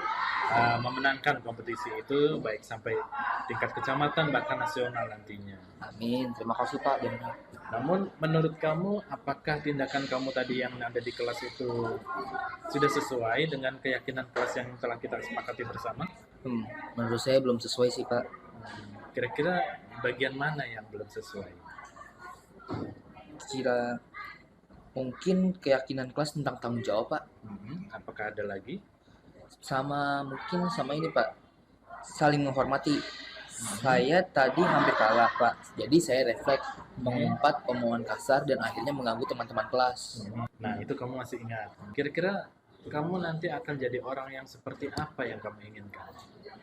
memenangkan kompetisi itu baik sampai tingkat kecamatan bahkan nasional nantinya. Amin, terima kasih Pak. Dan Namun menurut kamu apakah tindakan kamu tadi yang ada di kelas itu sudah sesuai dengan keyakinan kelas yang telah kita sepakati bersama? menurut saya belum sesuai sih Pak. Kira-kira bagian mana yang belum sesuai? Kira mungkin keyakinan kelas tentang tanggung jawab Pak. Apakah ada lagi? Mungkin sama ini Pak, saling menghormati. Saya tadi hampir kalah Pak, jadi saya refleks mengumpat omongan kasar dan akhirnya mengganggu teman-teman kelas. Nah, itu kamu masih ingat. Kira-kira kamu nanti akan jadi orang yang seperti apa yang kamu inginkan?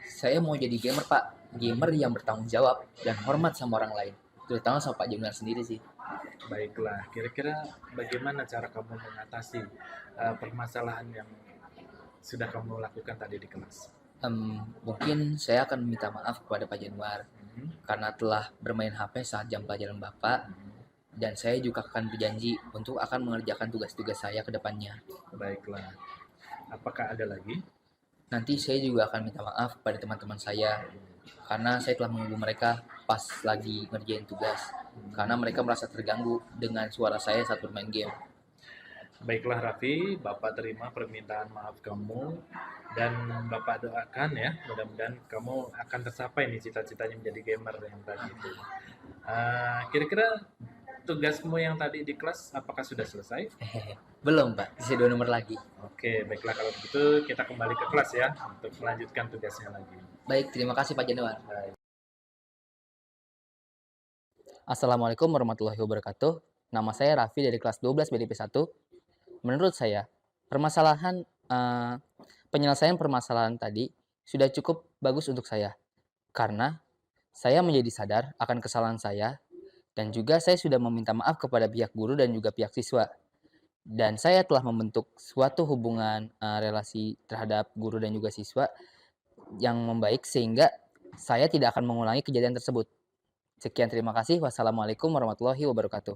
Saya mau jadi gamer Pak, gamer yang bertanggung jawab dan hormat sama orang lain, terutama sama Pak Januar sendiri sih. Baiklah, kira-kira bagaimana cara kamu mengatasi permasalahan yang sudah kamu lakukan tadi di kelas? Mungkin saya akan minta maaf kepada Pak Januar karena telah bermain HP saat jam pelajaran Bapak, dan saya juga akan berjanji untuk akan mengerjakan tugas-tugas saya ke depannya. Baiklah, apakah ada lagi? Nanti saya juga akan minta maaf kepada teman-teman saya karena saya telah mengganggu mereka pas lagi ngerjain tugas karena mereka merasa terganggu dengan suara saya saat bermain game. Baiklah Raffi, Bapak terima permintaan maaf kamu dan Bapak doakan ya, mudah-mudahan kamu akan tercapai nih cita-citanya menjadi gamer yang tadi itu. Kira-kira tugasmu yang tadi di kelas apakah sudah selesai? Belum Pak, sisa 2 nomor lagi. Oke, baiklah kalau begitu kita kembali ke kelas ya untuk melanjutkan tugasnya lagi. Baik, terima kasih Pak Januar. Baik. Assalamualaikum warahmatullahi wabarakatuh. Nama saya Raffi dari kelas 12 BDP 1. Menurut saya, penyelesaian permasalahan tadi sudah cukup bagus untuk saya. Karena saya menjadi sadar akan kesalahan saya dan juga saya sudah meminta maaf kepada pihak guru dan juga pihak siswa. Dan saya telah membentuk suatu hubungan relasi terhadap guru dan juga siswa yang membaik sehingga saya tidak akan mengulangi kejadian tersebut. Sekian, terima kasih. Wassalamualaikum warahmatullahi wabarakatuh.